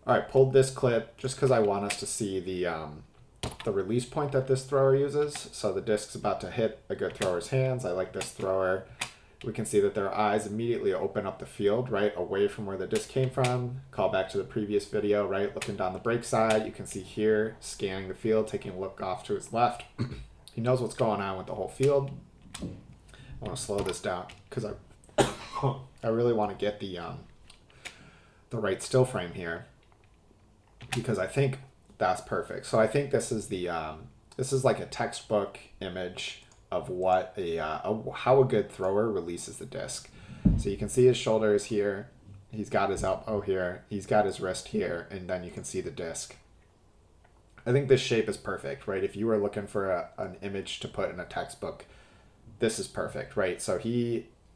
All right, pulled this clip just because I want us to see the release point that this thrower uses. So the disc's about to hit a good thrower's hands. I like this thrower. We can see that their eyes immediately open up the field, right, away from where the disc came from. Call back to the previous video, right, looking down the break side. You can see here, scanning the field, taking a look off to his left. He knows what's going on with the whole field. I want to slow this down because I really want to get the right still frame here, because I think that's perfect. So I think this is this is like a textbook image of what how a good thrower releases the disc. So you can see his shoulders here, he's got his elbow here, he's got his wrist here, and then you can see the disc. I think this shape is perfect, right? If you were looking for an image to put in a textbook, this is perfect, right? So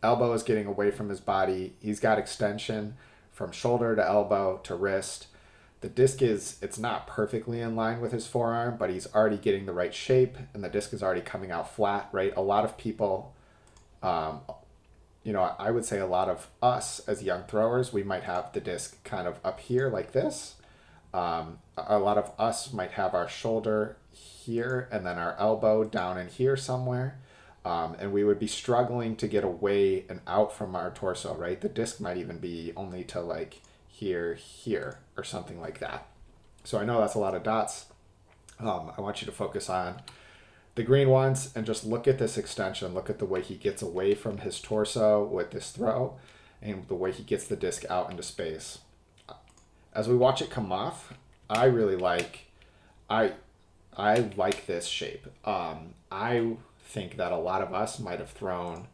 elbow is getting away from his body, he's got extension from shoulder to elbow to wrist. The disc it's not perfectly in line with his forearm, but he's already getting the right shape, and the disc is already coming out flat, right? A lot of people, I would say a lot of us as young throwers, we might have the disc kind of up here like this. A lot of us might have our shoulder here and then our elbow down in here somewhere. And we would be struggling to get away and out from our torso, right? The disc might even be only to like here, or something like that. So I know that's a lot of dots. I want you to focus on the green ones and just look at this extension. Look at the way he gets away from his torso with this throw and the way he gets the disc out into space. As we watch it come off, I really like, I like this shape. I think that a lot of us might have thrown,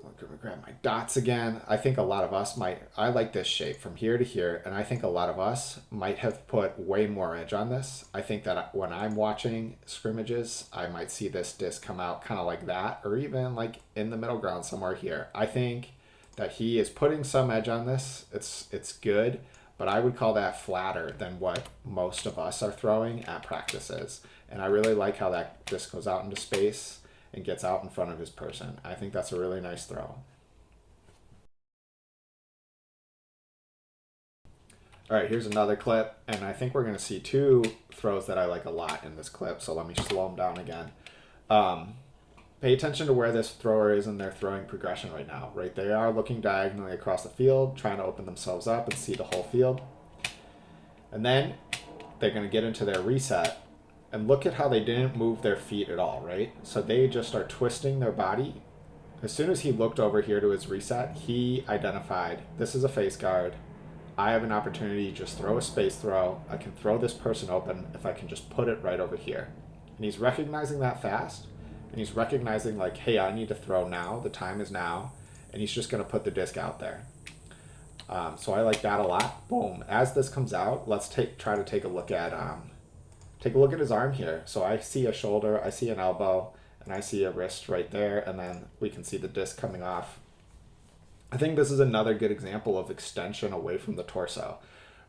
I'm gonna grab my dots again. I think a lot of us I like this shape from here to here, and I think a lot of us might have put way more edge on this. I think that when I'm watching scrimmages, I might see this disc come out kind of like that, or even like in the middle ground somewhere here. I think that he is putting some edge on this. It's good, but I would call that flatter than what most of us are throwing at practices. And I really like how that disc goes out into space and gets out in front of his person. I think that's a really nice throw. All right, here's another clip, and I think we're going to see two throws that I like a lot in this clip, so let me slow them down again. Pay attention to where this thrower is in their throwing progression right now, right? They are looking diagonally across the field, trying to open themselves up and see the whole field. And then they're going to get into their reset, and look at how they didn't move their feet at all, right? So they just are twisting their body. As soon as he looked over here to his reset, he identified, this is a face guard. I have an opportunity to just throw a space throw. I can throw this person open if I can just put it right over here. And he's recognizing that fast. And he's recognizing like, hey, I need to throw now. The time is now. And he's just going to put the disc out there. So I like that a lot. Boom. As this comes out, let's try to take a look at his arm here. So I see a shoulder, I see an elbow, and I see a wrist right there, and then we can see the disc coming off. I think this is another good example of extension away from the torso,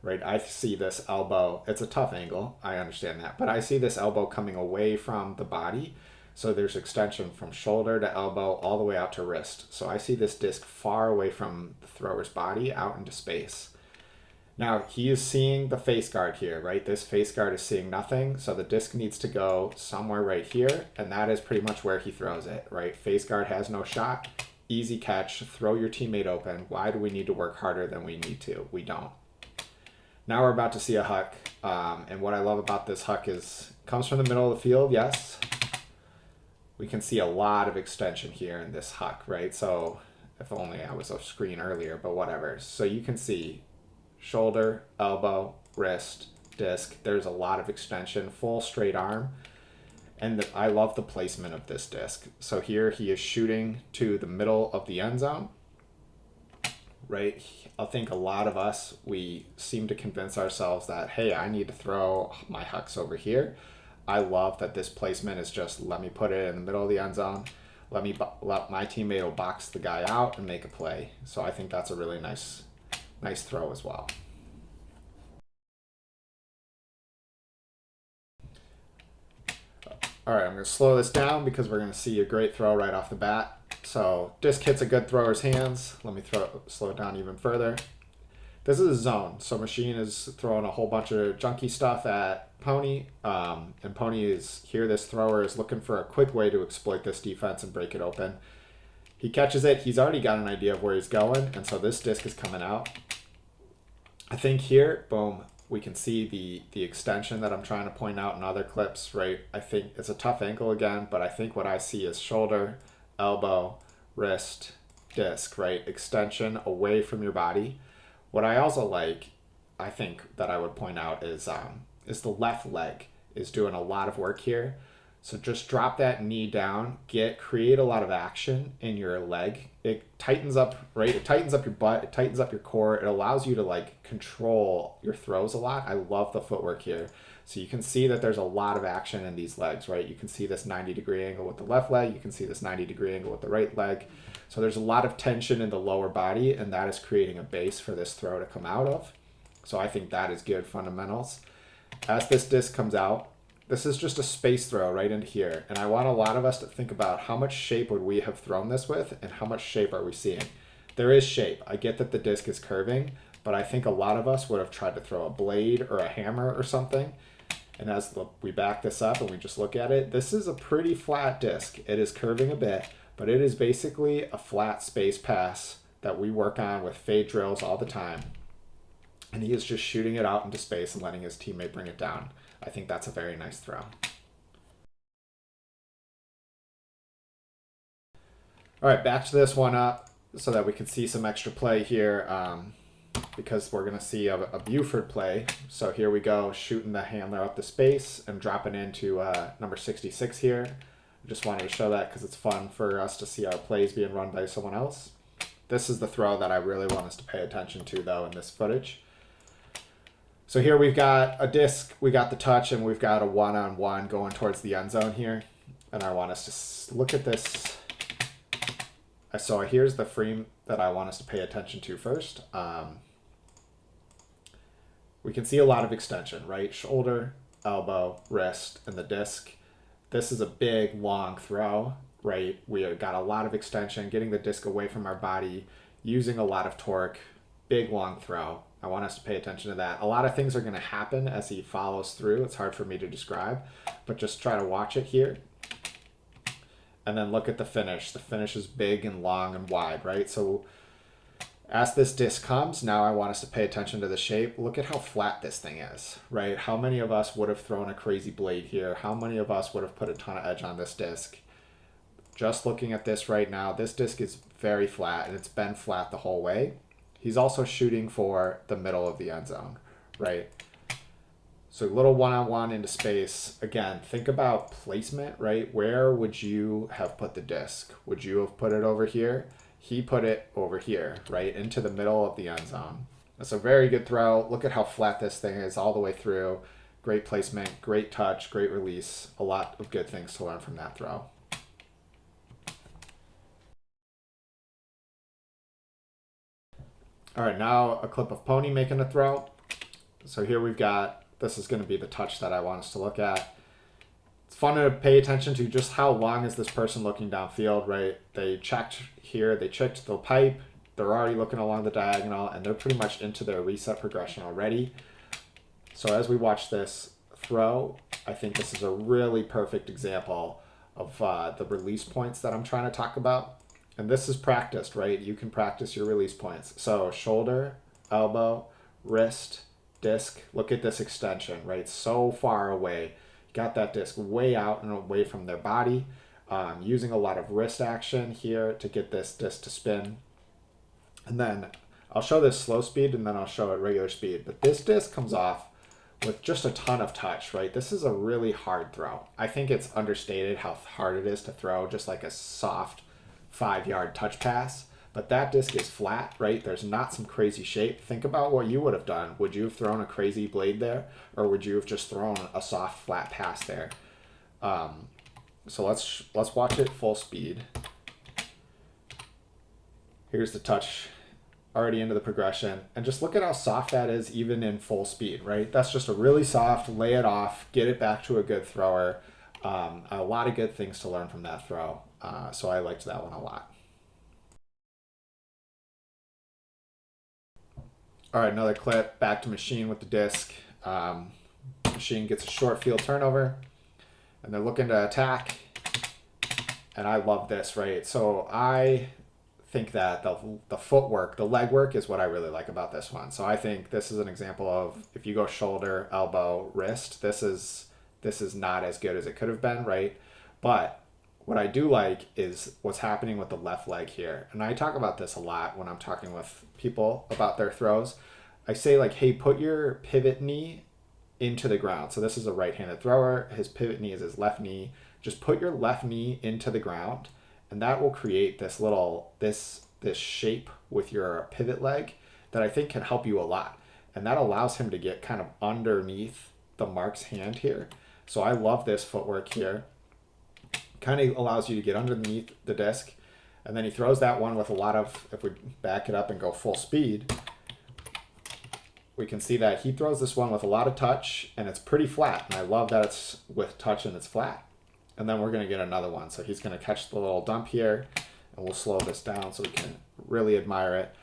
right? I see this elbow, it's a tough angle, I understand that, but I see this elbow coming away from the body, so there's extension from shoulder to elbow all the way out to wrist. So I see this disc far away from the thrower's body out into space. Now, he is seeing the face guard here, right? This face guard is seeing nothing, so the disc needs to go somewhere right here, and that is pretty much where he throws it, right? Face guard has no shot, easy catch, throw your teammate open. Why do we need to work harder than we need to? We don't. Now we're about to see a huck, and what I love about this huck is, comes from the middle of the field, yes. We can see a lot of extension here in this huck, right? So, if only I was off screen earlier, but whatever. So you can see shoulder, elbow, wrist, disc. There's a lot of extension, full straight arm. And I love the placement of this disc. So here he is shooting to the middle of the end zone, right? I think a lot of us, we seem to convince ourselves that, hey, I need to throw my hucks over here. I love that this placement is just, let me put it in the middle of the end zone. Let my teammate will box the guy out and make a play. So I think that's a really nice throw as well. All right, I'm going to slow this down because we're going to see a great throw right off the bat. So disc hits a good thrower's hands. Let me slow it down even further. This is a zone, so Machine is throwing a whole bunch of junky stuff at Pony, and Pony is here. This thrower is looking for a quick way to exploit this defense and break it open. He catches it. He's already got an idea of where he's going, and so this disc is coming out. I think here, boom, we can see the extension that I'm trying to point out in other clips, right? I think it's a tough angle again, but I think what I see is shoulder, elbow, wrist, disc, right? Extension away from your body. What I also like, I think that I would point out is the left leg is doing a lot of work here. So just drop that knee down, create a lot of action in your leg. It tightens up, right? It tightens up your butt, it tightens up your core. It allows you to like control your throws a lot. I love the footwork here. So you can see that there's a lot of action in these legs, right? You can see this 90-degree angle with the left leg. You can see this 90-degree angle with the right leg. So there's a lot of tension in the lower body, and that is creating a base for this throw to come out of. So I think that is good fundamentals. As this disc comes out, this is just a space throw right into here. And I want a lot of us to think about how much shape would we have thrown this with and how much shape are we seeing. There is shape. I get that the disc is curving, but I think a lot of us would have tried to throw a blade or a hammer or something. And as we back this up and we just look at it, this is a pretty flat disc. It is curving a bit, but it is basically a flat space pass that we work on with fade drills all the time. And he is just shooting it out into space and letting his teammate bring it down. I think that's a very nice throw. All right, batch this one up so that we can see some extra play here because we're going to see a Buford play. So here we go, shooting the handler up the space and dropping into number 66 here. I just wanted to show that because it's fun for us to see our plays being run by someone else. This is the throw that I really want us to pay attention to, though, in this footage. So here we've got a disc, we got the touch, and we've got a one-on-one going towards the end zone here. And I want us to look at this. So here's the frame that I want us to pay attention to first. We can see a lot of extension, right? Shoulder, elbow, wrist, and the disc. This is a big, long throw, right? We have got a lot of extension, getting the disc away from our body, using a lot of torque, big, long throw. I want us to pay attention to that. A lot of things are going to happen as he follows through. It's hard for me to describe, but just try to watch it here. And then look at the finish. The finish is big and long and wide, right? So as this disc comes, now I want us to pay attention to the shape. Look at how flat this thing is, right? How many of us would have thrown a crazy blade here? How many of us would have put a ton of edge on this disc? Just looking at this right now, this disc is very flat, and it's been flat the whole way. He's also shooting for the middle of the end zone, right? So a little one-on-one into space. Again, think about placement, right? Where would you have put the disc? Would you have put it over here? He put it over here, right? Into the middle of the end zone. That's a very good throw. Look at how flat this thing is all the way through. Great placement, great touch, great release. A lot of good things to learn from that throw. All right, now a clip of Pony making a throw. So here we've got, this is going to be the touch that I want us to look at. It's fun to pay attention to just how long is this person looking downfield, right? They checked here, they checked the pipe, they're already looking along the diagonal, and they're pretty much into their reset progression already. So as we watch this throw, I think this is a really perfect example of the release points that I'm trying to talk about. And this is practiced, right? You can practice your release points. So shoulder, elbow, wrist, disc. Look at this extension, right? So far away. Got that disc way out and away from their body. Using a lot of wrist action here to get this disc to spin. And then I'll show this slow speed and then I'll show it regular speed. But this disc comes off with just a ton of touch, right? This is a really hard throw. I think it's understated how hard it is to throw just like a soft 5-yard touch pass, but that disc is flat, right? There's not some crazy shape. Think about what you would have done. Would you have thrown a crazy blade there, or would you have just thrown a soft flat pass there? So let's watch it full speed. Here's the touch already into the progression, and just look at how soft that is even in full speed, right? That's just a really soft, lay it off, get it back to a good thrower. A lot of good things to learn from that throw. So I liked that one a lot. All right, another clip. Back to Machine with the disc. Machine gets a short field turnover, and they're looking to attack. And I love this, right? So I think that the footwork, the leg work is what I really like about this one. So I think this is an example of if you go shoulder, elbow, wrist, this is not as good as it could have been, right? But what I do like is what's happening with the left leg here. And I talk about this a lot when I'm talking with people about their throws. I say like, hey, put your pivot knee into the ground. So this is a right-handed thrower. His pivot knee is his left knee. Just put your left knee into the ground, and that will create this little this shape with your pivot leg that I think can help you a lot. And that allows him to get kind of underneath the mark's hand here. So I love this footwork here. Kind of allows you to get underneath the disc. And then he throws that one with a lot of, if we back it up and go full speed, we can see that he throws this one with a lot of touch, and it's pretty flat. And I love that it's with touch and it's flat. And then we're going to get another one. So he's going to catch the little dump here, and we'll slow this down so we can really admire it.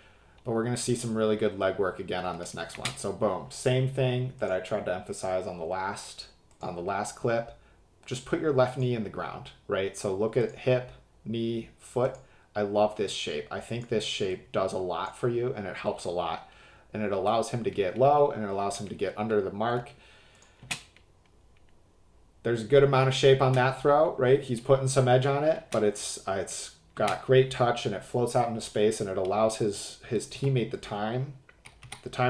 But we're going to see some really good leg work again on this next one. So boom, same thing that I tried to emphasize on the last clip. Just put your left knee in the ground, right? So look at hip, knee, foot. I love this shape. I think this shape does a lot for you, and it helps a lot. And it allows him to get low, and it allows him to get under the mark. There's a good amount of shape on that throw, right? He's putting some edge on it, but it's got great touch, and it floats out into space, and it allows his teammate the time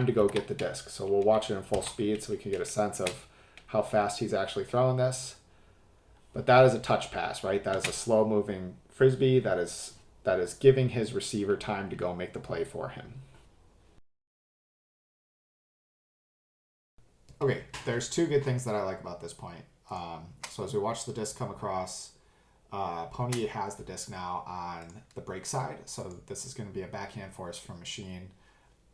to go get the disc. So we'll watch it in full speed so we can get a sense of how fast he's actually throwing this. But that is a touch pass, right? That is a slow moving Frisbee that is giving his receiver time to go make the play for him. Okay, there's two good things that I like about this point. So as we watch the disc come across, Pony has the disc now on the break side. So this is going to be a backhand force from Machine.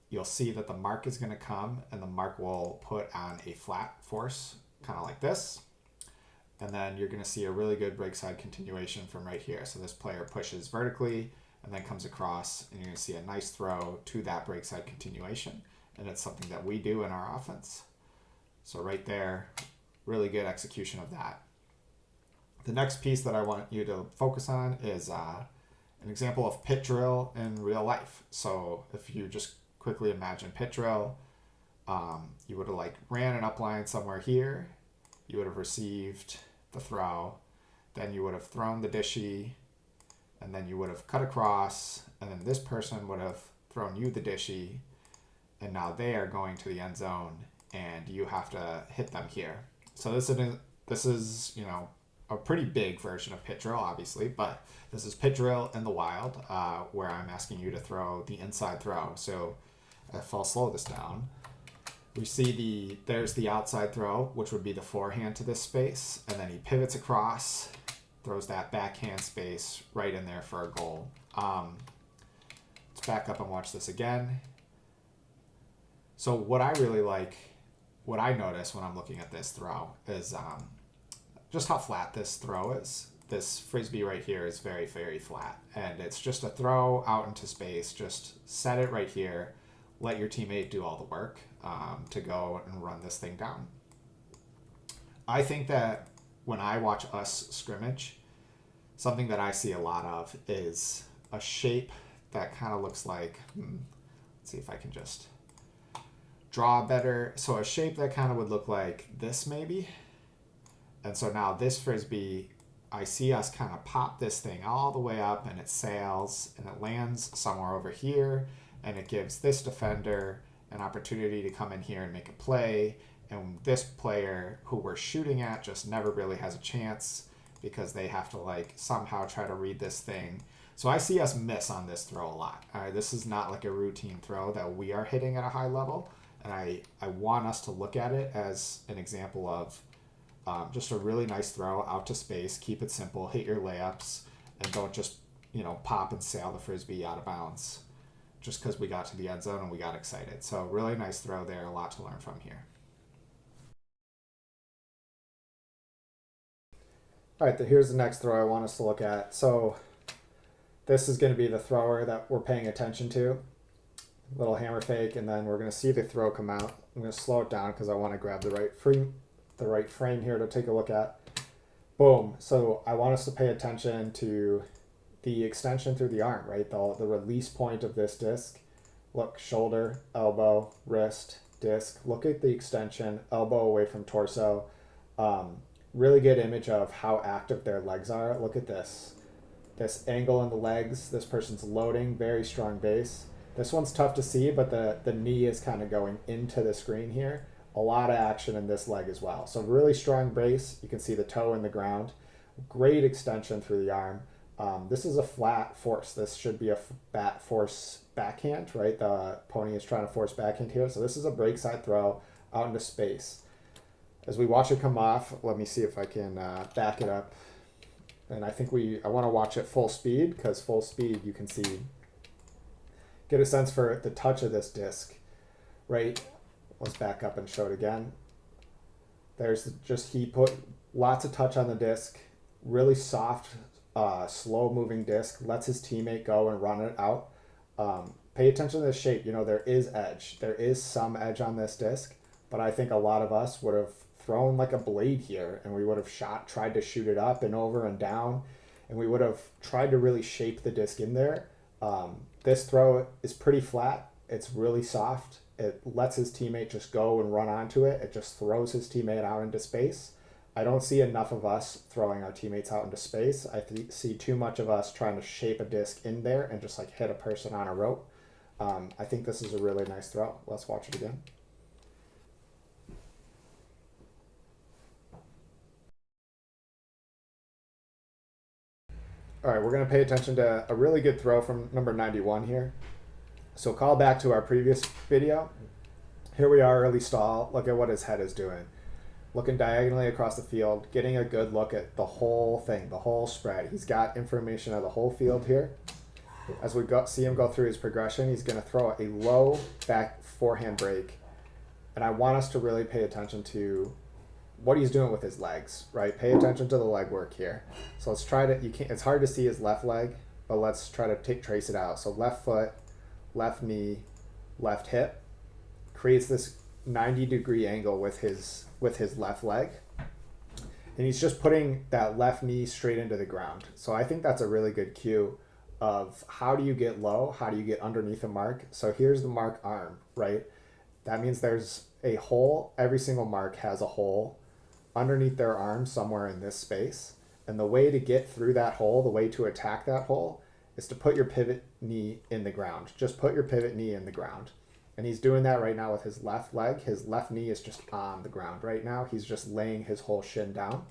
You'll see that the mark is going to come, and the mark will put on a flat force, kind of like this. And then you're going to see a really good break side continuation from right here. So this player pushes vertically and then comes across, and you're going to see a nice throw to that break side continuation. And it's something that we do in our offense. So right there, really good execution of that. The next piece that I want you to focus on is an example of pit drill in real life. So if you just quickly imagine pit drill, you would have like ran an upline somewhere here. You would have received the throw. Then you would have thrown the dishy, and then you would have cut across, and then this person would have thrown you the dishy, and now they are going to the end zone, and you have to hit them here. So this is a pretty big version of pit drill, obviously, but this is pit drill in the wild, where I'm asking you to throw the inside throw. So if I'll slow this down, we see there's the outside throw, which would be the forehand to this space, and then he pivots across, throws that backhand space right in there for a goal. Let's back up and watch this again. So what I really like, what I notice when I'm looking at this throw is just how flat this throw is. This Frisbee right here is very, very flat, and it's just a throw out into space. Just set it right here. Let your teammate do all the work to go and run this thing down. I think that when I watch us scrimmage, something that I see a lot of is a shape that kind of looks like, let's see if I can just draw better. So a shape that kind of would look like this maybe. And so now this Frisbee, I see us kind of pop this thing all the way up, and it sails and it lands somewhere over here, and it gives this defender an opportunity to come in here and make a play. And this player who we're shooting at just never really has a chance because they have to like somehow try to read this thing. So I see us miss on this throw a lot. This is not like a routine throw that we are hitting at a high level. And I want us to look at it as an example of just a really nice throw out to space. Keep it simple, hit your layups, and don't just pop and sail the Frisbee out of bounds just because we got to the end zone and we got excited. So really nice throw there, a lot to learn from here. All right, here's the next throw I want us to look at. So this is going to be the thrower that we're paying attention to. Little hammer fake, and then we're going to see the throw come out. I'm going to slow it down because I want to grab the right frame here to take a look at. Boom. So I want us to pay attention to the extension through the arm, right? The release point of this disc. Look, shoulder, elbow, wrist, disc. Look at the extension, elbow away from torso. Really good image of how active their legs are. Look at this. This angle in the legs. This person's loading, very strong base. This one's tough to see, but the knee is kind of going into the screen here. A lot of action in this leg as well. So really strong base. You can see the toe in the ground. Great extension through the arm. This is a flat force. This should be a bat force backhand, right? The pony is trying to force backhand here. So this is a break side throw out into space. As we watch it come off, let me see if I can back it up. And I think I want to watch it full speed, because full speed you can see, get a sense for the touch of this disc, right? Let's back up and show it again. There's just, he put lots of touch on the disc, really soft, slow moving disc, lets his teammate go and run it out. Pay attention to the shape. You know, there is edge. There is some edge on this disc, but I think a lot of us would have thrown like a blade here, and we would have tried to shoot it up and over and down, and we would have tried to really shape the disc in there. This throw is pretty flat. It's really soft. It lets his teammate just go and run onto it. It just throws his teammate out into space. I don't see enough of us throwing our teammates out into space. I see too much of us trying to shape a disc in there and just like hit a person on a rope. I think this is a really nice throw. Let's watch it again. All right, we're going to pay attention to a really good throw from number 91 here. So call back to our previous video. Here we are, early stall. Look at what his head is doing. Looking diagonally across the field, getting a good look at the whole thing, the whole spread. He's got information of the whole field here. As we see him go through his progression, he's going to throw a low back forehand break. And I want us to really pay attention to what he's doing with his legs, right? Pay attention to the leg work here. So let's try to, it's hard to see his left leg, but let's try to trace it out. So left foot, left knee, left hip, creates this 90-degree angle with his left leg. And he's just putting that left knee straight into the ground. So I think that's a really good cue of how do you get low? How do you get underneath a mark? So here's the mark arm, right? That means there's a hole. Every single mark has a hole underneath their arm somewhere in this space. And the way to get through that hole, the way to attack that hole, is to put your pivot knee in the ground. Just put your pivot knee in the ground. And he's doing that right now with his left leg. His left knee is just on the ground right now. He's just laying his whole shin down.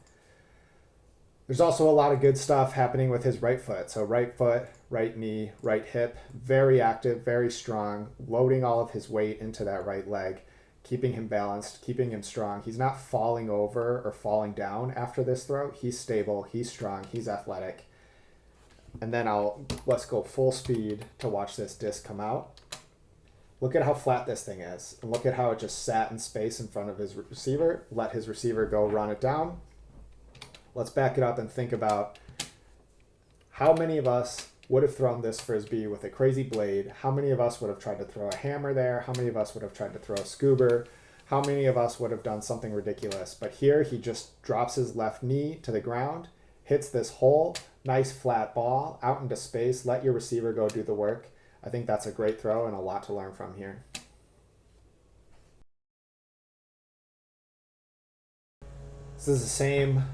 There's also a lot of good stuff happening with his right foot. So right foot, right knee, right hip, very active, very strong, loading all of his weight into that right leg, keeping him balanced, keeping him strong. He's not falling over or falling down after this throw. He's stable, he's strong, he's athletic. And then let's go full speed to watch this disc come out. Look at how flat this thing is. And look at how it just sat in space in front of his receiver. Let his receiver go run it down. Let's back it up and think about how many of us would have thrown this frisbee with a crazy blade. How many of us would have tried to throw a hammer there? How many of us would have tried to throw a scuba? How many of us would have done something ridiculous? But here he just drops his left knee to the ground, hits this hole, nice flat ball out into space. Let your receiver go do the work. I think that's a great throw and a lot to learn from here. This is the same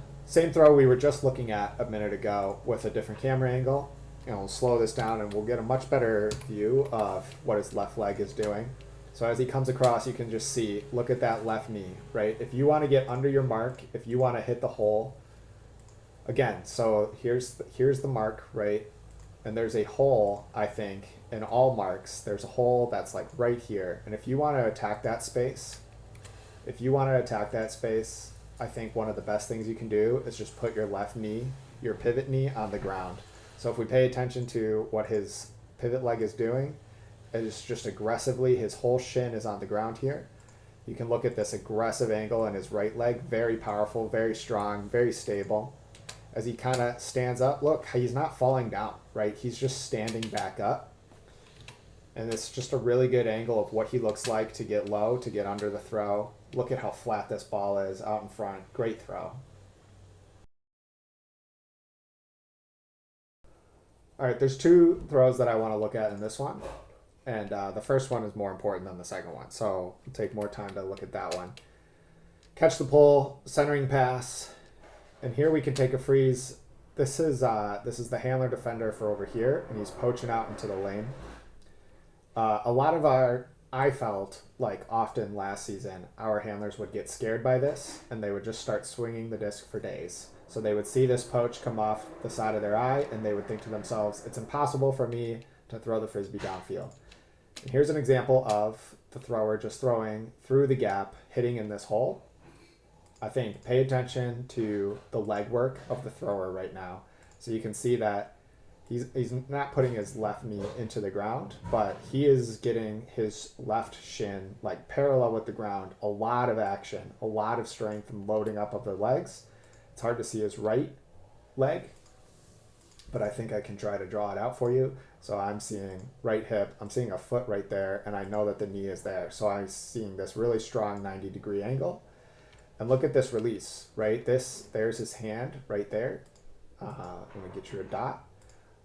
throw we were just looking at a minute ago with a different camera angle. And we'll slow this down and we'll get a much better view of what his left leg is doing. So as he comes across, you can just see, look at that left knee, right? If you want to get under your mark, if you want to hit the hole, again, so here's the mark, right? And there's a hole, I think, in all marks. There's a hole that's like right here. And if you want to attack that space, I think one of the best things you can do is just put your left knee, your pivot knee, on the ground. So if we pay attention to what his pivot leg is doing, it's just aggressively, his whole shin is on the ground here. You can look at this aggressive angle in his right leg, very powerful, very strong, very stable. As he kind of stands up, look, he's not falling down, right? He's just standing back up. And it's just a really good angle of what he looks like to get low, to get under the throw. Look at how flat this ball is out in front. Great throw. All right, there's two throws that I want to look at in this one. And the first one is more important than the second one. So I'll take more time to look at that one. Catch the pull, centering pass. And here we can take a freeze. This is the handler defender for over here, and he's poaching out into the lane. I felt like often last season, our handlers would get scared by this, and they would just start swinging the disc for days. So they would see this poach come off the side of their eye, and they would think to themselves, it's impossible for me to throw the frisbee downfield. And here's an example of the thrower just throwing through the gap, hitting in this hole. I think pay attention to the leg work of the thrower right now. So you can see that he's not putting his left knee into the ground, but he is getting his left shin like parallel with the ground. A lot of action, a lot of strength and loading up of the legs. It's hard to see his right leg, but I think I can try to draw it out for you. So I'm seeing right hip, I'm seeing a foot right there, and I know that the knee is there. So I'm seeing this really strong 90-degree angle. And look at this release, right? There's his hand right there. Let me get you a dot.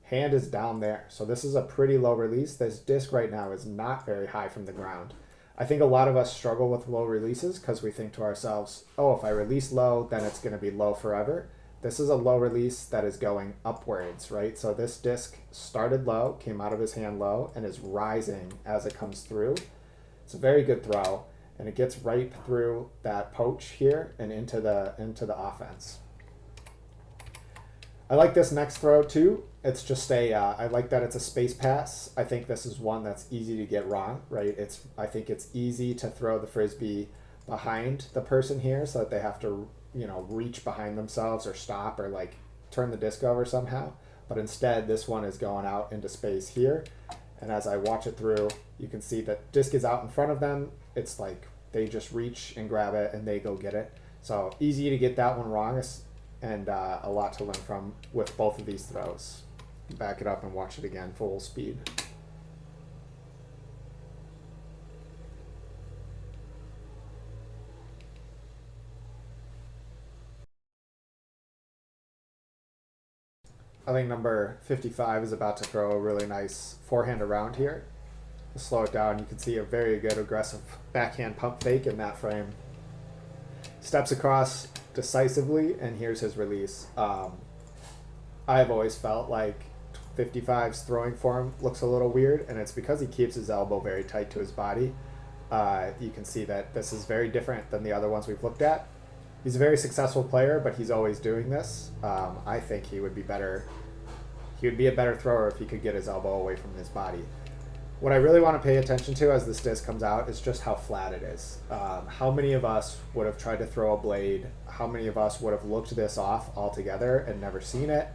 Hand is down there. So this is a pretty low release. This disc right now is not very high from the ground. I think a lot of us struggle with low releases because we think to ourselves, oh, if I release low, then it's going to be low forever. This is a low release that is going upwards, right? So this disc started low, came out of his hand low, and is rising as it comes through. It's a very good throw, and it gets right through that poach here and into the offense. I like this next throw too. It's just I like that it's a space pass. I think this is one that's easy to get wrong, right? I think it's easy to throw the frisbee behind the person here so that they have to, reach behind themselves or stop or like turn the disc over somehow. But instead, this one is going out into space here. And as I watch it through, you can see that disc is out in front of them. It's like they just reach and grab it and they go get it. So easy to get that one wrong, and a lot to learn from with both of these throws. Back it up and watch it again full speed. I think number 55 is about to throw a really nice forehand around here. We'll slow it down. You can see a very good aggressive backhand pump fake in that frame. Steps across decisively, and here's his release. I've always felt like 55's throwing form looks a little weird, and it's because he keeps his elbow very tight to his body. You can see that this is very different than the other ones we've looked at. He's a very successful player, but he's always doing this. I think he would be better. He would be a better thrower if he could get his elbow away from his body. What I really want to pay attention to as this disc comes out is just how flat it is. How many of us would have tried to throw a blade? How many of us would have looked this off altogether and never seen it?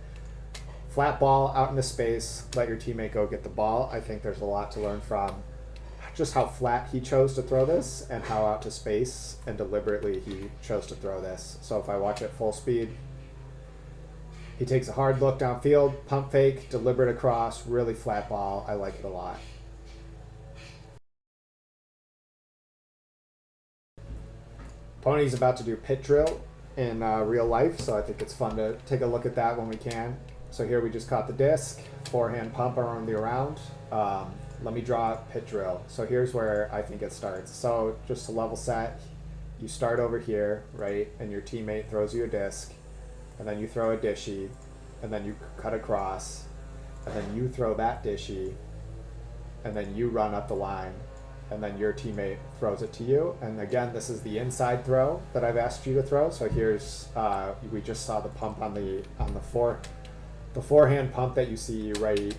Flat ball out into space, let your teammate go get the ball. I think there's a lot to learn from just how flat he chose to throw this and how out to space and deliberately he chose to throw this. So if I watch it full speed, he takes a hard look downfield, pump fake, deliberate across, really flat ball. I like it a lot. Pony's about to do pit drill in real life, so I think it's fun to take a look at that when we can. So here we just caught the disc, forehand pump around the around. Let me draw pit drill. So here's where I think it starts. So just to level set, you start over here, right? And your teammate throws you a disc, and then you throw a dishy, and then you cut across, and then you throw that dishy, and then you run up the line, and then your teammate throws it to you. And again, this is the inside throw that I've asked you to throw. So here's, we just saw the pump on the forehand pump that you see right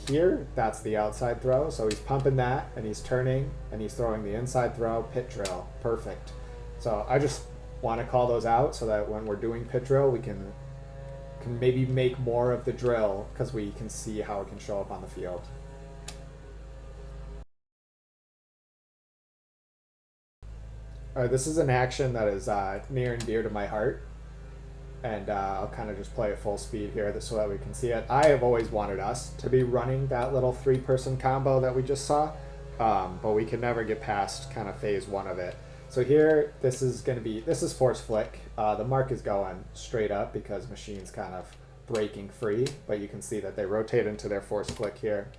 here. That's the outside throw. So he's pumping that, and he's turning, and he's throwing the inside throw, pit drill. Perfect. So I just want to call those out so that when we're doing pit drill, we can maybe make more of the drill because we can see how it can show up on the field. All right, this is an action that is near and dear to my heart. And I'll kind of just play at full speed here so that we can see it. I have always wanted us to be running that little 3-person combo that we just saw, but we could never get past kind of phase 1 of it. So here, this is force flick. The mark is going straight up because machine's kind of breaking free, but you can see that they rotate into their force flick here.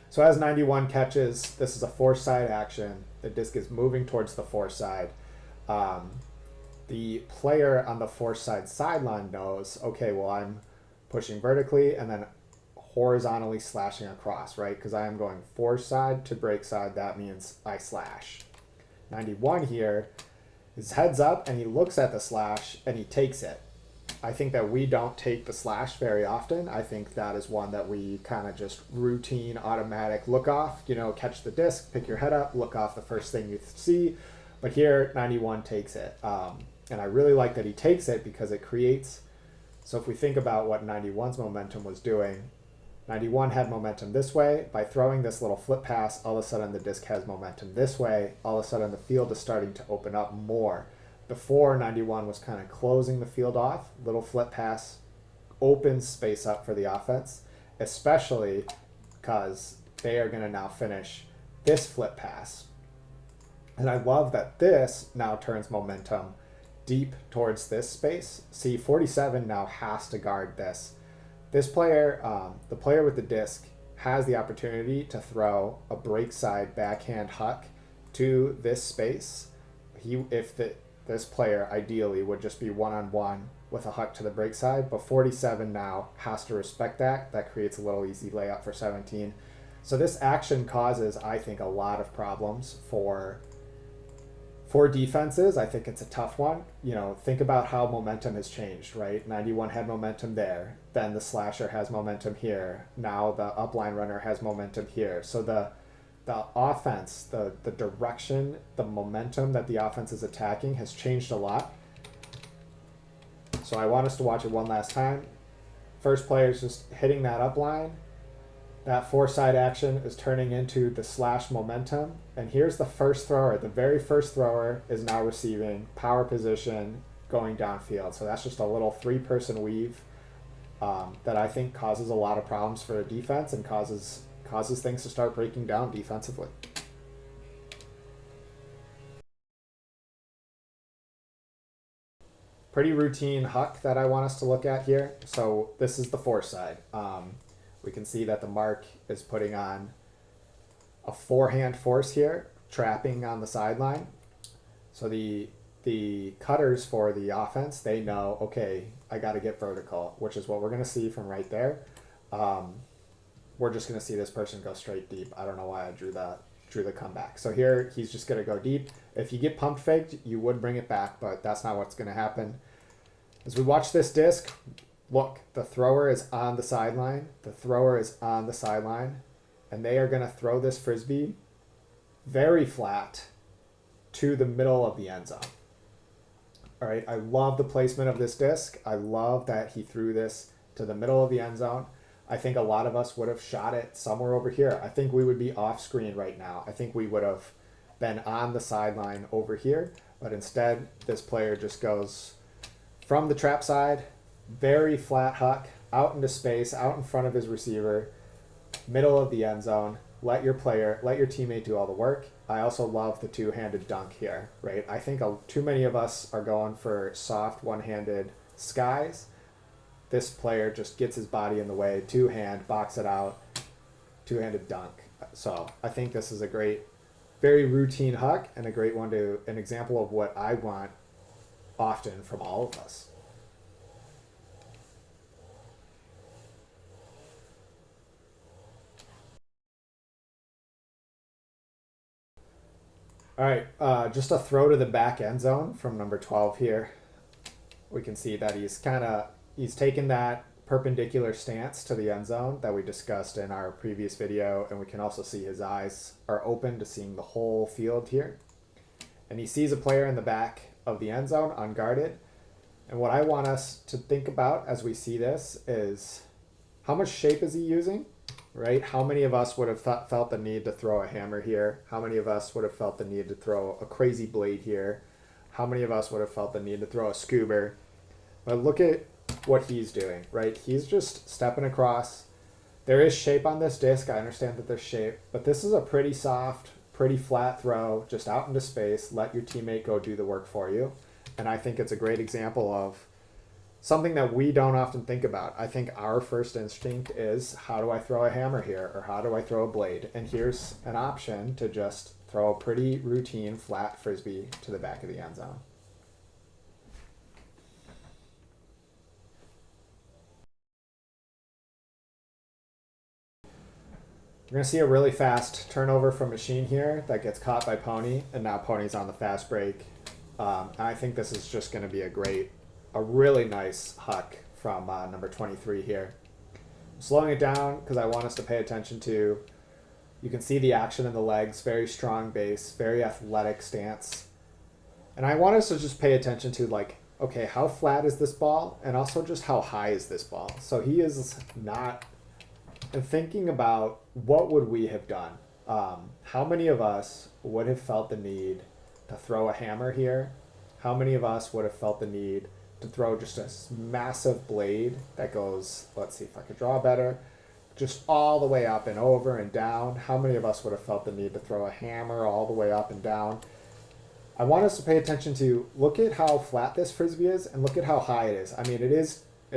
So as 91 catches, this is a force side action. The disc is moving towards the force side. The player on the force side sideline knows, okay, well, I'm pushing vertically and then horizontally slashing across, right? Because I am going force side to break side. That means I slash. 91 here, his head's up and he looks at the slash and he takes it. I think that we don't take the slash very often. I think that is one that we kind of just routine, automatic look off, catch the disc, pick your head up, look off the first thing you see. But here, 91 takes it. And I really like that he takes it because it creates, so if we think about what 91's momentum was doing, 91 had momentum this way. By throwing this little flip pass, all of a sudden the disc has momentum this way. All of a sudden the field is starting to open up more. Before, 91 was kind of closing the field off. Little flip pass opens space up for the offense, especially because they are going to now finish this flip pass. And I love that this now turns momentum deep towards this space. See, 47 now has to guard this. This player, the player with the disc, has the opportunity to throw a break side backhand huck to this space. This player ideally would just be one-on-one with a huck to the break side, but 47 now has to respect that. That creates a little easy layup for 17. So this action causes, I think, a lot of problems for defenses. I think it's a tough one. Think about how momentum has changed, right? 91 had momentum there. Then the slasher has momentum here. Now the upline runner has momentum here. So the offense, the direction, the momentum that the offense is attacking has changed a lot. So I want us to watch it one last time. First player is just hitting that upline. That force side action is turning into the slash momentum. And here's the first thrower. The very first thrower is now receiving power position going downfield. So that's just a little 3-person weave that I think causes a lot of problems for a defense and causes things to start breaking down defensively. Pretty routine huck that I want us to look at here. So this is the force side. We can see that the mark is putting on a forehand force here, trapping on the sideline. So the cutters for the offense, they know, okay, I got to get vertical, which is what we're going to see from right there. We're just going to see this person go straight deep. I don't know why I drew the comeback. So here, he's just going to go deep. If you get pump faked, you would bring it back, but that's not what's going to happen. As we watch this disc, look, the thrower is on the sideline. The thrower is on the sideline. And they are going to throw this Frisbee very flat to the middle of the end zone. All right, I love the placement of this disc. I love that he threw this to the middle of the end zone. I think a lot of us would have shot it somewhere over here. I think we would be off screen right now. I think we would have been on the sideline over here. But instead, this player just goes from the trap side, very flat huck, out into space, out in front of his receiver, middle of the end zone. Let your teammate do all the work. I also love the two-handed dunk here, right? I think too many of us are going for soft one-handed skies. This player just gets his body in the way, two-hand, box it out, two-handed dunk. So I think this is a great, very routine huck and a great one an example of what I want often from all of us. All right, just a throw to the back end zone from number 12 here. We can see that he's taken that perpendicular stance to the end zone that we discussed in our previous video, and we can also see his eyes are open to seeing the whole field here. And he sees a player in the back of the end zone unguarded. And what I want us to think about as we see this is how much shape is he using? Right? How many of us would have felt the need to throw a hammer here? How many of us would have felt the need to throw a crazy blade here? How many of us would have felt the need to throw a scuba? But look at what he's doing, right? He's just stepping across. There is shape on this disc. I understand that there's shape, but this is a pretty soft, pretty flat throw, just out into space. Let your teammate go do the work for you. And I think it's a great example of something that we don't often think about. I think our first instinct is, how do I throw a hammer here? Or how do I throw a blade? And here's an option to just throw a pretty routine flat frisbee to the back of the end zone. We're going to see a really fast turnover from Machine here that gets caught by Pony, and now Pony's on the fast break. I think this is just going to be a really nice huck from number 23 here. I'm slowing it down because I want us to pay attention to, you can see the action in the legs, very strong base, very athletic stance. And I want us to just pay attention to, like, okay, how flat is this ball? And also just how high is this ball? So he is not, and thinking about what would we have done? How many of us would have felt the need to throw a hammer here? How many of us would have felt the need to throw just a massive blade that goes, let's see if I could draw better, just all the way up and over and down? How many of us would have felt the need to throw a hammer all the way up and down? I want us to pay attention to, look at how flat this frisbee is and look at how high it is. I mean, it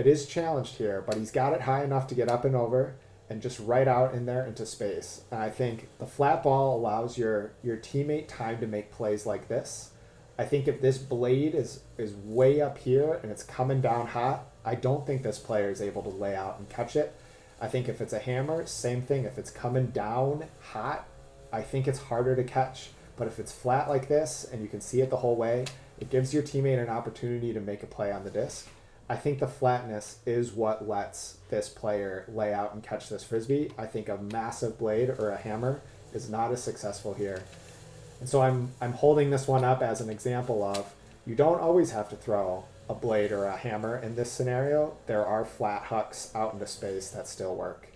is challenged here, but he's got it high enough to get up and over and just right out in there into space. And I think the flat ball allows your teammate time to make plays like this. I think if this blade is way up here and it's coming down hot, I don't think this player is able to lay out and catch it. I think if it's a hammer, same thing. If it's coming down hot, I think it's harder to catch. But if it's flat like this and you can see it the whole way, it gives your teammate an opportunity to make a play on the disc. I think the flatness is what lets this player lay out and catch this frisbee. I think a massive blade or a hammer is not as successful here. And so I'm holding this one up as an example of, you don't always have to throw a blade or a hammer in this scenario. There are flat hucks out into space that still work.